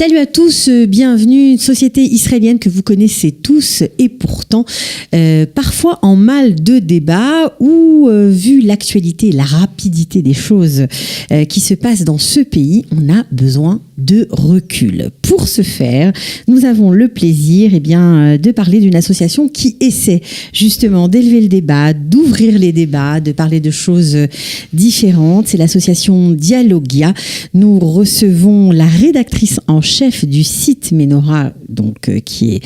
Salut à tous, bienvenue, une société israélienne que vous connaissez tous et pourtant parfois en mal de débat où, vu l'actualité et la rapidité des choses qui se passent dans ce pays, on a besoin de recul. Pour ce faire, nous avons le plaisir de parler d'une association qui essaie justement d'élever le débat, d'ouvrir les débats, de parler de choses différentes. C'est l'association Dialogia. Nous recevons la rédactrice en chef du site Menorah, donc qui est,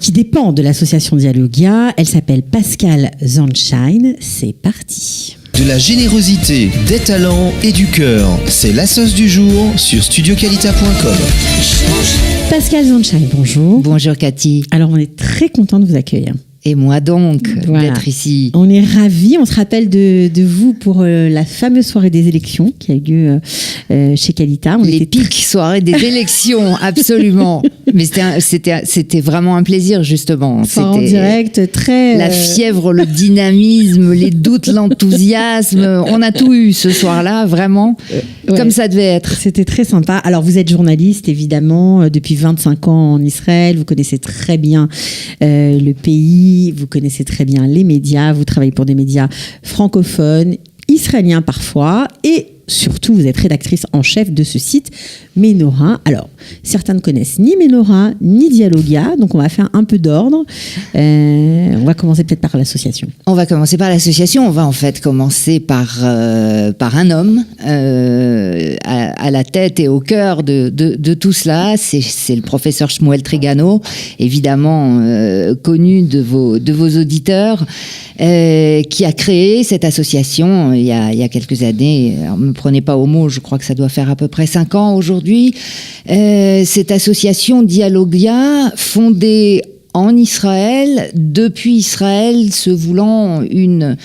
qui dépend de l'association Dialogia. Elle s'appelle Pascale Zonshine. C'est parti. De la générosité, des talents et du cœur. C'est la sauce du jour sur studioqualita.com. Pascale Zonshine, bonjour. Bonjour Cathy. Alors on est très content de vous accueillir. Et moi donc, d'être ici. On est ravis, on se rappelle de vous pour la fameuse soirée des élections qui a eu lieu chez Qualita. L'épique soirée des élections, absolument. Mais c'était vraiment un plaisir justement. C'était en direct, très... La fièvre, le dynamisme, les doutes, l'enthousiasme, on a tout eu ce soir-là, vraiment, comme ça devait être. C'était très sympa. Alors vous êtes journaliste évidemment, depuis 25 ans en Israël, vous connaissez très bien le pays. Vous connaissez très bien les médias, vous travaillez pour des médias francophones, israéliens parfois, et surtout vous êtes rédactrice en chef de ce site Menorah. Alors, certains ne connaissent ni Menorah ni Dialogia, donc on va faire un peu d'ordre. On va commencer peut-être par l'association. On va commencer par l'association. On va en fait commencer par un homme à la tête et au cœur de tout cela. C'est le professeur Shmuel Trigano, évidemment connu de vos auditeurs, qui a créé cette association il y a quelques années. Alors, me prenez pas au mot, je crois que ça doit faire à peu près 5 ans aujourd'hui. Cette association Dialogia, fondée en Israël, depuis Israël, se voulant une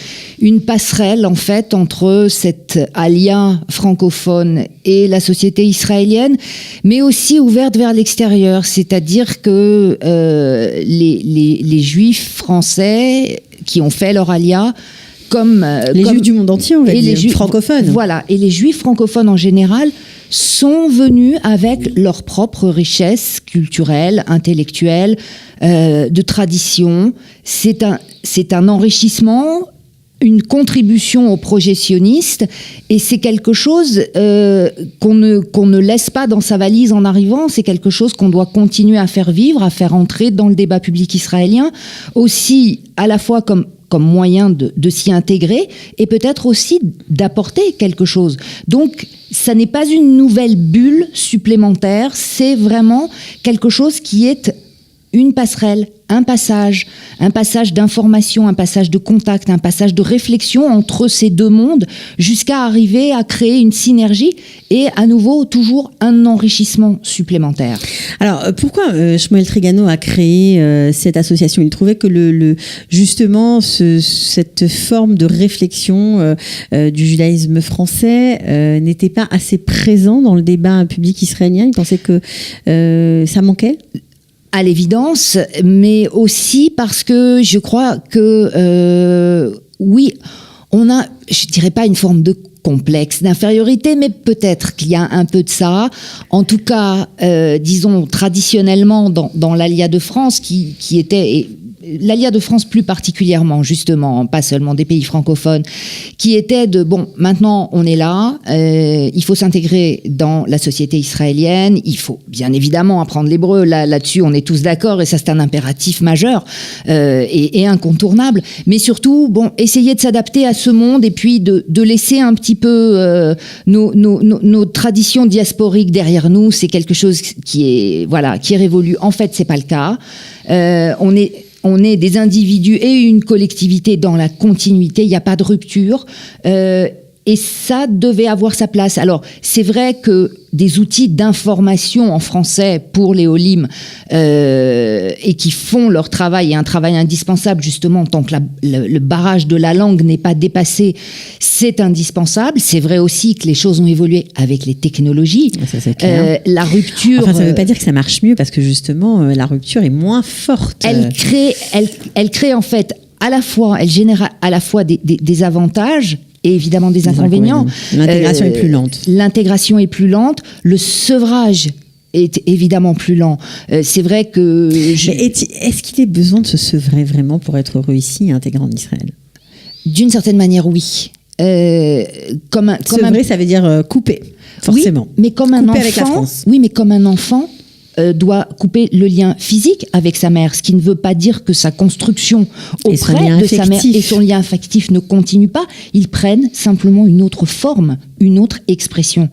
passerelle en fait entre cette alia francophone et la société israélienne, mais aussi ouverte vers l'extérieur, c'est-à-dire que les juifs français qui ont fait leur alia, juifs du monde entier, on va dire, les juifs francophones. Voilà, et les juifs francophones en général sont venus avec leur propre richesse culturelle, intellectuelle, de tradition. C'est un enrichissement, une contribution au projet sioniste, et c'est quelque chose qu'on ne laisse pas dans sa valise en arrivant. C'est quelque chose qu'on doit continuer à faire vivre, à faire entrer dans le débat public israélien, aussi à la fois comme moyen de s'y intégrer et peut-être aussi d'apporter quelque chose. Donc, ça n'est pas une nouvelle bulle supplémentaire, c'est vraiment quelque chose qui est une passerelle, un passage d'information, un passage de contact, un passage de réflexion entre ces deux mondes jusqu'à arriver à créer une synergie et à nouveau toujours un enrichissement supplémentaire. Alors pourquoi Shmuel Trigano a créé cette association ? Il trouvait que justement cette forme de réflexion du judaïsme français n'était pas assez présent dans le débat public israélien. Il pensait que ça manquait ? À l'évidence, mais aussi parce que je crois que, oui, on a, je dirais pas une forme de complexe d'infériorité, mais peut-être qu'il y a un peu de ça. En tout cas, disons, traditionnellement, dans l'Alia de France, qui était... l'Alia de France plus particulièrement, justement, pas seulement des pays francophones, qui était maintenant on est là, il faut s'intégrer dans la société israélienne, il faut bien évidemment apprendre l'hébreu, là-dessus on est tous d'accord, et ça c'est un impératif majeur et incontournable, mais surtout, essayer de s'adapter à ce monde et puis de laisser un petit peu nos traditions diasporiques derrière nous. C'est quelque chose qui est révolu. En fait, c'est pas le cas. On est des individus et une collectivité dans la continuité, il n'y a pas de rupture. Et ça devait avoir sa place. Alors, c'est vrai que des outils d'information en français pour les Olim et qui font leur travail, et un travail indispensable justement tant que le barrage de la langue n'est pas dépassé, c'est indispensable. C'est vrai aussi que les choses ont évolué avec les technologies. Ça, c'est clair. La rupture... Enfin, ça ne veut pas dire que ça marche mieux, parce que justement, la rupture est moins forte. Elle crée en fait, elle génère à la fois des avantages et évidemment des inconvénients. L'intégration est plus lente. L'intégration est plus lente. Le sevrage est évidemment plus lent. C'est vrai que... Est-ce qu'il est besoin de se sevrer vraiment pour être heureux ici et intégré en Israël? D'une certaine manière, oui. Sevrer, ça veut dire couper, forcément. Oui, mais comme un couper enfant, avec la France. Oui, mais comme un enfant doit couper le lien physique avec sa mère, ce qui ne veut pas dire que sa construction auprès de sa mère et son lien affectif ne continue pas. Ils prennent simplement une autre forme, une autre expression.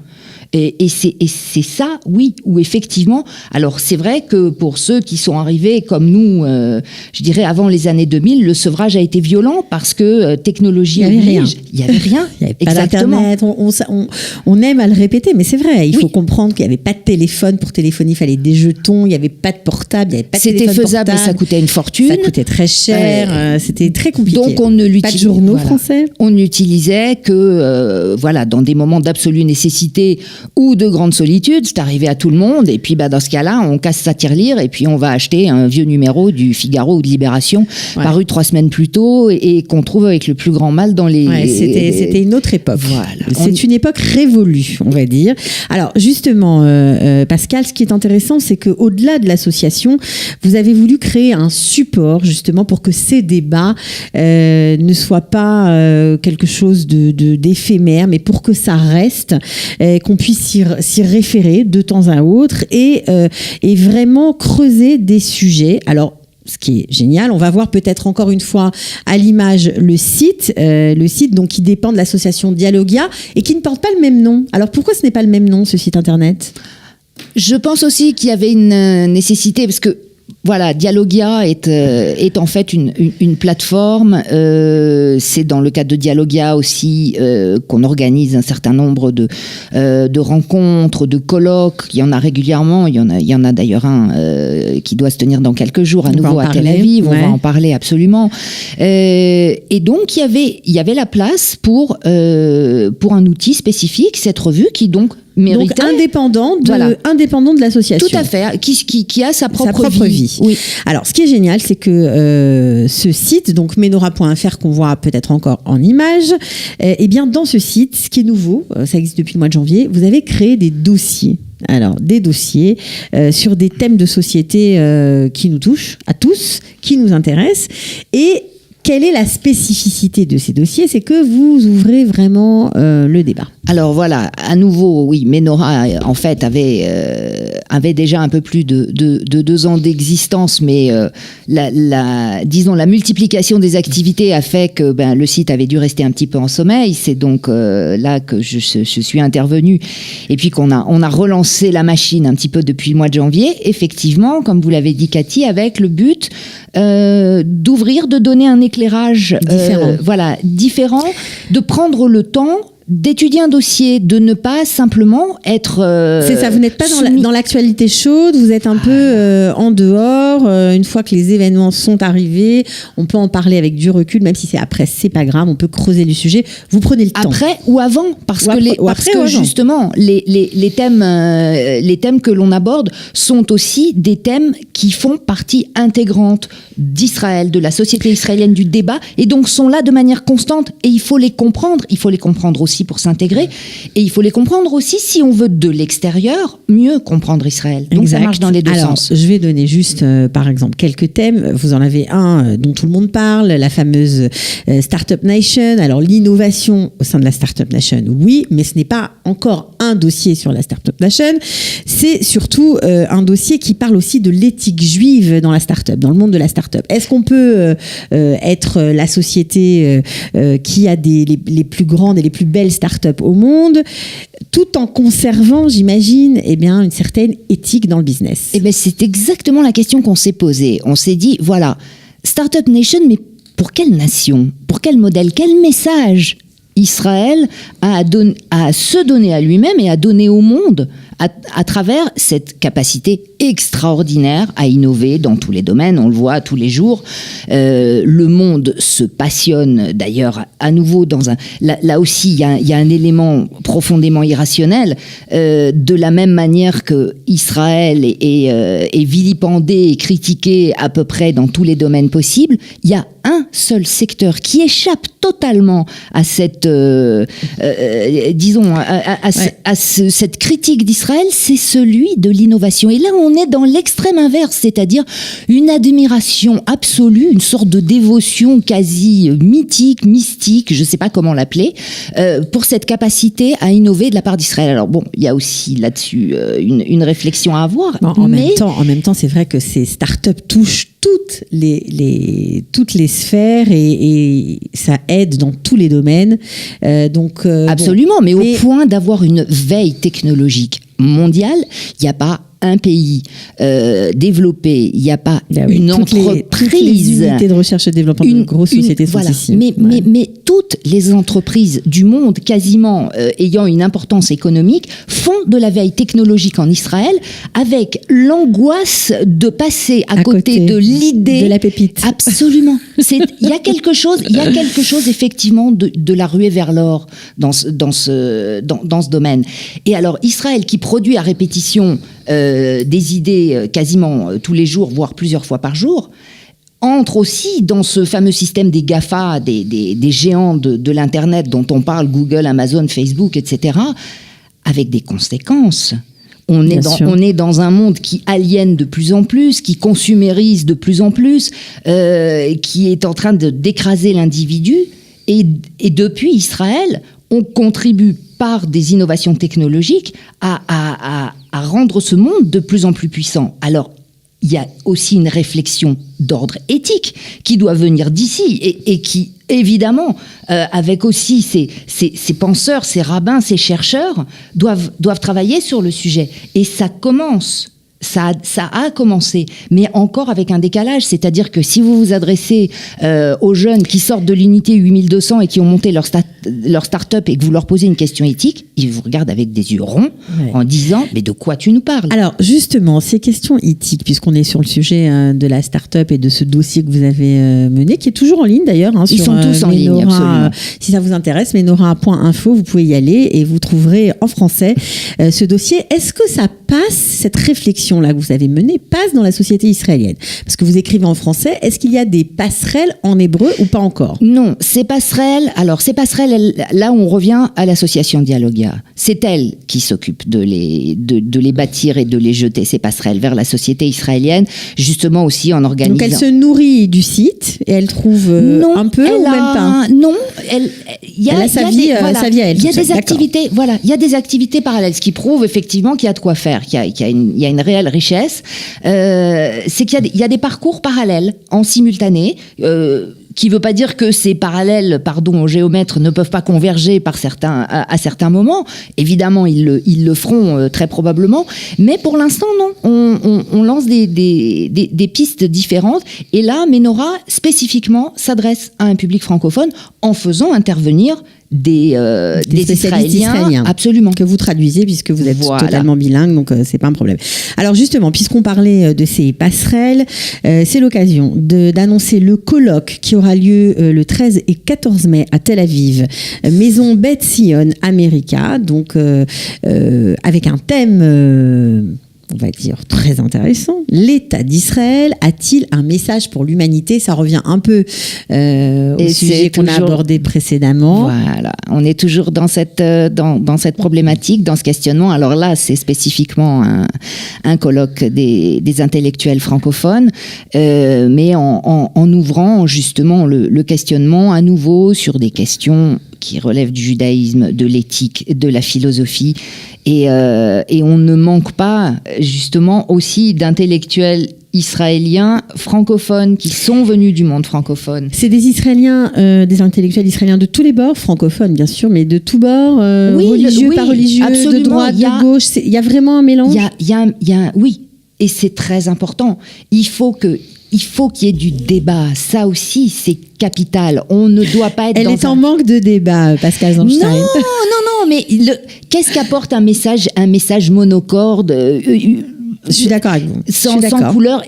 Et c'est ça, oui, où effectivement, alors c'est vrai que pour ceux qui sont arrivés comme nous, je dirais avant les années 2000, le sevrage a été violent parce que technologie oblige. Il n'y avait rien. Il n'y avait pas d'Internet. On aime à le répéter, mais c'est vrai. Il faut comprendre qu'il n'y avait pas de téléphone pour téléphoner, il fallait des jetons, il n'y avait pas de portable, il n'y avait pas de téléphone portable. C'était faisable, mais ça coûtait une fortune. Ça coûtait très cher, c'était très compliqué. Donc on ne l'utilisait pas de journaux français. On n'utilisait que dans des moments d'absolue nécessité ou de grande solitude, c'est arrivé à tout le monde, et puis dans ce cas-là, on casse sa tirelire, et puis on va acheter un vieux numéro du Figaro ou de Libération, paru 3 semaines plus tôt, et qu'on trouve avec le plus grand mal dans les... Ouais, c'était une autre époque. Voilà. C'est une époque révolue, on va dire. Alors justement, Pascal, ce qui est intéressant, c'est qu'au-delà de l'association, vous avez voulu créer un support, justement, pour que ces débats ne soient pas quelque chose d'éphémère, mais pour que ça reste, qu'on puisse s'y référer de temps à autre et vraiment creuser des sujets. Alors, ce qui est génial, on va voir peut-être encore une fois à l'image le site donc qui dépend de l'association Dialogia et qui ne porte pas le même nom. Alors pourquoi ce n'est pas le même nom, ce site internet ? Je pense aussi qu'il y avait une nécessité, parce que voilà, Dialogia est en fait une plateforme. C'est dans le cadre de Dialogia aussi qu'on organise un certain nombre de rencontres, de colloques. Il y en a régulièrement. Il y en a d'ailleurs un qui doit se tenir dans quelques jours à nouveau à Tel Aviv. On va en parler absolument. Et donc il y avait la place pour un outil spécifique, cette revue qui donc méritait. Donc indépendant de l'association. Tout à fait, qui a sa propre vie. Oui. Alors, ce qui est génial, c'est que ce site, donc Menorah.fr, qu'on voit peut-être encore en image, eh bien, dans ce site, ce qui est nouveau, ça existe depuis le mois de janvier, vous avez créé des dossiers. Alors, des dossiers sur des thèmes de société qui nous touchent à tous, qui nous intéressent. Et quelle est la spécificité de ces dossiers ? C'est que vous ouvrez vraiment le débat. Alors voilà, à nouveau, oui, Menorah en fait avait déjà un peu plus de 2 ans d'existence, mais la multiplication des activités a fait que le site avait dû rester un petit peu en sommeil. C'est donc là que je suis intervenue, et puis qu'on a relancé la machine un petit peu depuis le mois de janvier, effectivement, comme vous l'avez dit Cathy, avec le but d'ouvrir, de donner un éclairage différent, de prendre le temps d'étudier un dossier, de ne pas simplement être... c'est ça, vous n'êtes pas dans l'actualité chaude, vous êtes un peu en dehors. Une fois que les événements sont arrivés, on peut en parler avec du recul, même si c'est après, c'est pas grave, on peut creuser le sujet. Vous prenez le temps. Après ou avant, parce que justement, les thèmes que l'on aborde sont aussi des thèmes qui font partie intégrante d'Israël, de la société israélienne, du débat, et donc sont là de manière constante, et il faut les comprendre aussi pour s'intégrer, et il faut les comprendre aussi si on veut de l'extérieur mieux comprendre Israël. Donc ça marche dans les deux sens. Je vais donner juste par exemple quelques thèmes. Vous en avez un dont tout le monde parle, la fameuse Startup Nation. Alors l'innovation au sein de la Startup Nation, oui, mais ce n'est pas encore un dossier sur la Startup Nation. C'est surtout un dossier qui parle aussi de l'éthique juive dans la startup, dans le monde de la startup. Est-ce qu'on peut être la société qui a les plus grandes et les plus belles startups au monde, tout en conservant, j'imagine, une certaine éthique dans le business? C'est exactement la question qu'on s'est posée. On s'est dit, voilà, Startup Nation, mais pour quelle nation ? Pour quel modèle ? Quel message Israël a à se donner à lui-même et à donner au monde à travers cette capacité extraordinaire à innover dans tous les domaines. On le voit tous les jours. Le monde se passionne d'ailleurs à nouveau là aussi il y a un élément profondément irrationnel. De la même manière que Israël est vilipendé et critiqué à peu près dans tous les domaines possibles, il y a un seul secteur qui échappe totalement à cette cette critique d'Israël, c'est celui de l'innovation. Et là, on est dans l'extrême inverse, c'est-à-dire une admiration absolue, une sorte de dévotion quasi mythique, mystique, je ne sais pas comment l'appeler, pour cette capacité à innover de la part d'Israël. Alors bon, il y a aussi là-dessus une réflexion à avoir. En même temps, c'est vrai que ces startups touchent toutes les sphères et ça aide dans tous les domaines. Absolument, mais au point d'avoir une veille technologique mondiale, il n'y a pas un pays développé, il n'y a pas une entreprise. Toutes les unités de recherche et de développement de grosses sociétés sont ici. Mais toutes les entreprises du monde, quasiment ayant une importance économique, font de la veille technologique en Israël avec l'angoisse de passer à côté de l'idée. De la pépite. Absolument. Il y a quelque chose effectivement de la ruée vers l'or dans ce domaine. Et alors, Israël qui produit à répétition des idées quasiment tous les jours, voire plusieurs fois par jour, entre aussi dans ce fameux système des GAFA, des géants de l'Internet dont on parle, Google, Amazon, Facebook, etc., avec des conséquences. On est dans un monde qui aliène de plus en plus, qui consumérise de plus en plus, qui est en train d'écraser l'individu. Et depuis Israël, on contribue par des innovations technologiques à rendre ce monde de plus en plus puissant. Alors, il y a aussi une réflexion d'ordre éthique qui doit venir d'ici et qui, évidemment, avec aussi ces penseurs, ces rabbins, ces chercheurs, doivent travailler sur le sujet. Et ça commence. Ça a commencé, mais encore avec un décalage. C'est-à-dire que si vous vous adressez aux jeunes qui sortent de l'unité 8200 et qui ont monté leur start-up et que vous leur posez une question éthique, ils vous regardent avec des yeux ronds en disant « Mais de quoi tu nous parles ?» Alors justement, ces questions éthiques, puisqu'on est sur le sujet de la start-up et de ce dossier que vous avez mené, qui est toujours en ligne d'ailleurs. Ils sont tous en ligne, absolument. Si ça vous intéresse, menora.info, vous pouvez y aller et vous trouverez en français ce dossier. Est-ce que ça passe, cette réflexion là que vous avez menée, passe dans la société israélienne? Parce que vous écrivez en français, est-ce qu'il y a des passerelles en hébreu ou pas encore? Non, ces passerelles, là on revient à l'association Dialogia. C'est elle qui s'occupe de les bâtir et de les jeter, ces passerelles, vers la société israélienne, justement aussi en organisant... Donc elle se nourrit du site et elle trouve un peu ou même pas? Non, elle a sa vie à elle. Il y a des activités, il y a des activités parallèles, ce qui prouve effectivement qu'il y a de quoi faire, qu'il y a une réelle richesse. C'est qu'il y a des parcours parallèles en simultané, qui ne veut pas dire que ces parallèles, aux géomètres ne peuvent pas converger à certains moments. Évidemment, ils le feront très probablement. Mais pour l'instant, non. On lance des pistes différentes. Et là, Menora, spécifiquement, s'adresse à un public francophone en faisant intervenir des Israéliens, absolument, que vous traduisez puisque vous êtes totalement bilingue, donc c'est pas un problème. Alors justement, puisqu'on parlait de ces passerelles, c'est l'occasion d'annoncer le colloque qui aura lieu le 13 et 14 mai à Tel Aviv, Maison Beth Sion America, donc avec un thème on va dire très intéressant. L'État d'Israël a-t-il un message pour l'humanité? Ça revient un peu au sujet qu'on a abordé précédemment. Voilà, on est toujours dans cette problématique, dans ce questionnement. Alors là, c'est spécifiquement un colloque des intellectuels francophones, mais en ouvrant justement le questionnement à nouveau sur des questions qui relèvent du judaïsme, de l'éthique, de la philosophie. Et on ne manque pas justement aussi d'intellectuels israéliens francophones qui sont venus du monde francophone. C'est des Israéliens, des intellectuels israéliens de tous les bords, francophones bien sûr, mais de tous bords, religieux, pas religieux, absolument. De droite, de gauche. Il y a vraiment un mélange. Oui, et c'est très important. Il faut qu'il y ait du débat. Ça aussi, c'est capital. On ne doit pas être Elle est en manque de débat, Pascal Zandstein. Non, mais qu'est-ce qu'apporte un message monocorde Je suis d'accord avec vous. Sans couleur,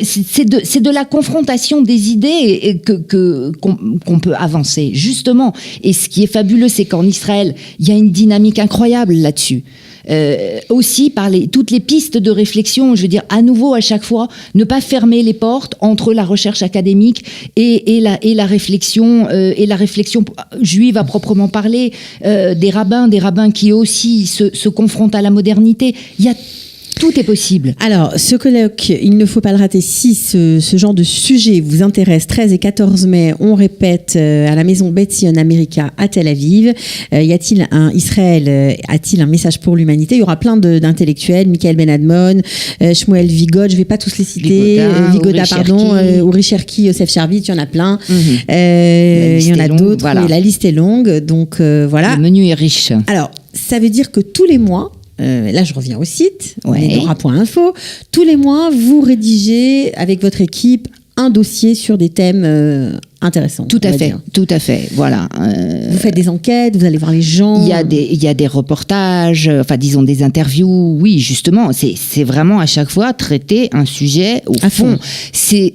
c'est de la confrontation des idées qu'on peut avancer, justement. Et ce qui est fabuleux, c'est qu'en Israël, il y a une dynamique incroyable là-dessus. Aussi par toutes les pistes de réflexion, je veux dire, à nouveau, à chaque fois, ne pas fermer les portes entre la recherche académique et la réflexion juive à proprement parler, des rabbins qui aussi se confrontent à la modernité. Tout est possible. Alors, ce colloque, il ne faut pas le rater. Si ce genre de sujet vous intéresse, 13 et 14 mai, on répète à la maison Beth Zion America à Tel Aviv. Israël a-t-il un message pour l'humanité? Il y aura plein d'intellectuels, Michael Ben Admon, Shmuel Vigot, je ne vais pas tous les citer, Vigoda, Uri Cherki, Yosef Sharvit, il y en a plein. Il y en a d'autres, voilà. Mais la liste est longue, donc voilà. Le menu est riche. Alors, ça veut dire que tous les mois, là je reviens au site, Nora.info, tous les mois vous rédigez avec votre équipe un dossier sur des thèmes intéressants. Tout à fait, voilà. Vous faites des enquêtes, vous allez voir les gens. Il y a des reportages, enfin disons des interviews. Oui, justement, c'est vraiment à chaque fois traiter un sujet au fond. C'est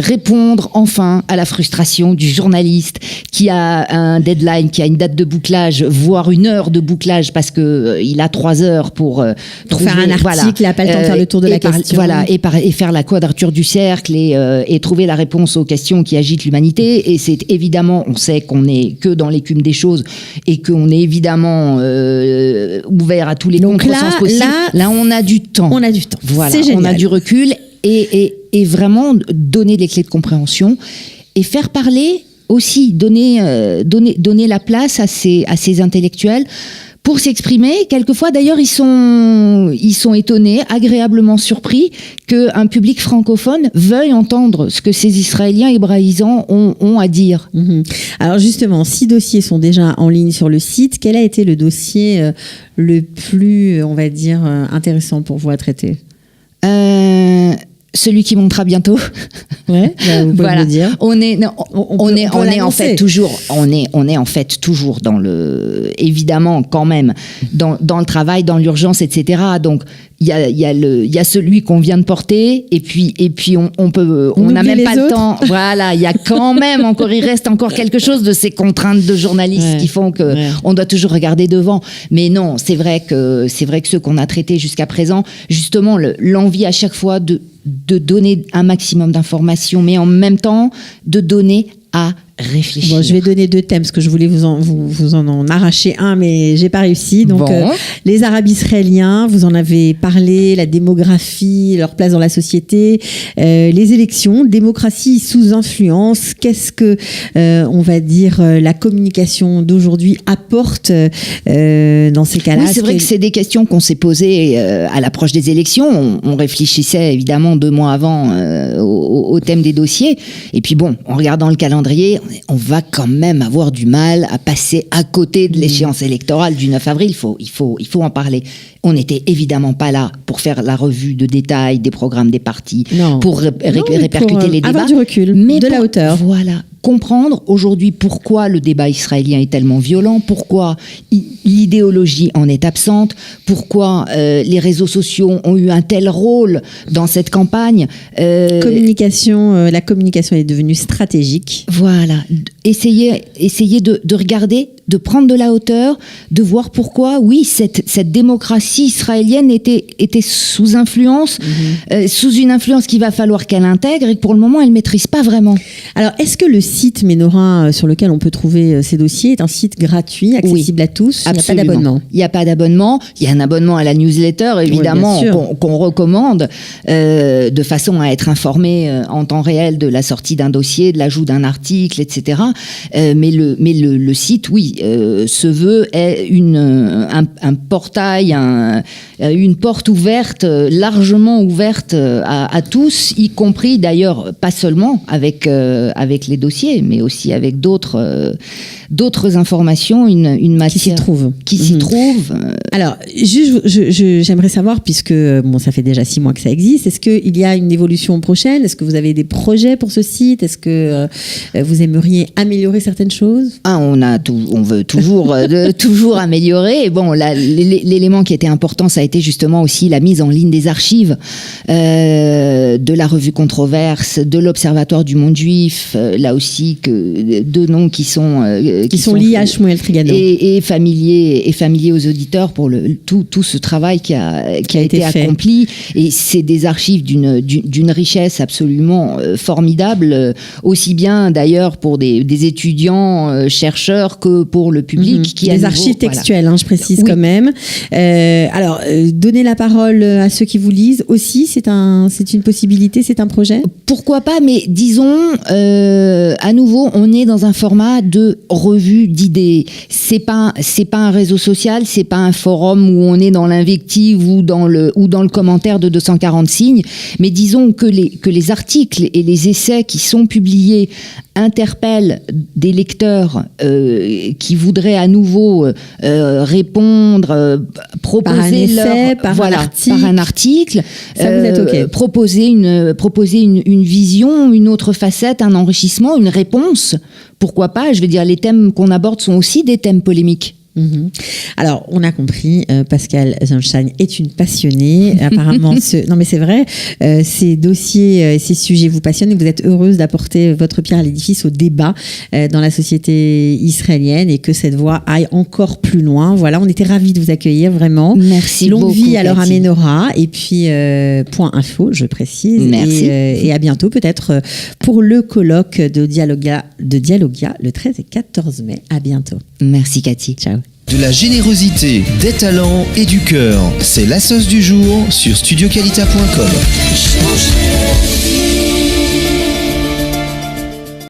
répondre enfin à la frustration du journaliste qui a un deadline, qui a une date de bouclage, voire une heure de bouclage parce que il a 3 heures pour trouver, faire un article, il n'a pas le temps de faire le tour de la question. Et faire la quadrature du cercle et trouver la réponse aux questions qui agitent l'humanité. Et c'est évidemment, on sait qu'on n'est que dans l'écume des choses et qu'on est évidemment ouvert à tous les contresens possibles. Là, on a du temps. Voilà, c'est génial. On a du recul et vraiment donner des clés de compréhension et faire parler aussi, donner la place à ces intellectuels pour s'exprimer. Quelquefois, d'ailleurs, ils sont étonnés, agréablement surpris qu'un public francophone veuille entendre ce que ces Israéliens hébraïsants ont à dire. Alors justement, 6 dossiers sont déjà en ligne sur le site. Quel a été le dossier le plus, on va dire, intéressant pour vous à traiter? Celui qui montera bientôt. Ouais, vous pouvez le dire. On est en fait toujours dans le, évidemment quand même dans le travail, dans l'urgence, etc. Donc il y a celui qu'on vient de porter et puis on n'a même pas le temps. Voilà, il reste encore quelque chose de ces contraintes de journalistes qui font que on doit toujours regarder devant. Mais non, c'est vrai que ceux qu'on a traités jusqu'à présent, justement l'envie à chaque fois de donner un maximum d'informations, mais en même temps de donner à réfléchir. Bon, je vais donner 2 thèmes parce que je voulais vous en arracher un, mais j'ai pas réussi. Donc, les Arabes israéliens, vous en avez parlé, la démographie, leur place dans la société, les élections, démocratie sous influence. Qu'est-ce que, on va dire, la communication d'aujourd'hui apporte dans ces cas-là? Oui, c'est vrai que c'est des questions qu'on s'est posées à l'approche des élections. On réfléchissait évidemment 2 mois avant au thème des dossiers. Et puis bon, en regardant le calendrier, on va quand même avoir du mal à passer à côté de l'échéance électorale du 9 avril. Il faut en parler. On n'était évidemment pas là pour faire la revue de détail des programmes des partis, pour répercuter les débats. Avoir du recul, la hauteur. Voilà. Comprendre aujourd'hui pourquoi le débat israélien est tellement violent, pourquoi l'idéologie en est absente, pourquoi les réseaux sociaux ont eu un tel rôle dans cette campagne. La communication est devenue stratégique. Voilà. Essayez de regarder, de prendre de la hauteur, de voir pourquoi, oui, cette démocratie israélienne était sous influence, sous une influence qu'il va falloir qu'elle intègre et que pour le moment, elle ne maîtrise pas vraiment. Alors, est-ce que le site Ménora sur lequel on peut trouver ces dossiers est un site gratuit, accessible à tous? Absolument. Il n'y a pas d'abonnement. Il n'y a pas d'abonnement. Il y a un abonnement à la newsletter, évidemment, qu'on recommande de façon à être informé en temps réel de la sortie d'un dossier, de l'ajout d'un article, etc. Mais le site, oui, se veut est un portail, une porte ouverte, largement ouverte à tous, y compris d'ailleurs, pas seulement avec les dossiers, mais aussi avec d'autres informations, une matière qui s'y trouve. Alors, j'aimerais savoir, puisque ça fait déjà 6 mois que ça existe, est-ce qu'il y a une évolution prochaine? Est-ce que vous avez des projets pour ce site? Est-ce que vous aimeriez améliorer certaines choses? On veut toujours, toujours améliorer. Et bon, l'élément qui était important, ça a été justement aussi la mise en ligne des archives de la revue Controverse, de l'Observatoire du monde juif, là aussi que deux noms qui sont liés à Shmuel Trigano et familiers aux auditeurs pour tout ce travail qui a été accompli. Et c'est des archives d'une richesse absolument formidable, aussi bien d'ailleurs pour des étudiants chercheurs que pour le public qui des archives textuelles, je précise quand même. Alors donner la parole à ceux qui vous lisent aussi, c'est une possibilité, c'est un projet? Pourquoi pas, mais disons à nouveau, on est dans un format de revue d'idées. C'est pas un réseau social, c'est pas un forum où on est dans l'invective ou dans le commentaire de 240 signes, mais disons que les articles et les essais qui sont publiés interpellent des lecteurs qui voudraient à nouveau répondre, proposer par un article. Ça vous êtes OK. Proposer une vision, une autre facette, un enrichissement, une réponse. Pourquoi pas? Je veux dire, les thèmes qu'on aborde sont aussi des thèmes polémiques. Alors, on a compris, Pascale Zolstein est une passionnée. Apparemment, non mais c'est vrai, ces dossiers, ces sujets vous passionnent et vous êtes heureuse d'apporter votre pierre à l'édifice au débat dans la société israélienne et que cette voix aille encore plus loin. Voilà, on était ravis de vous accueillir, vraiment. Merci Longue beaucoup. Longue vie alors à Cathy. Menorah. Et puis, point info, je précise. Merci. Et à bientôt, peut-être, pour le colloque de Dialogia le 13 et 14 mai. À bientôt. Merci Cathy. Ciao. De la générosité, des talents et du cœur, c'est la sauce du jour sur studioqualita.com.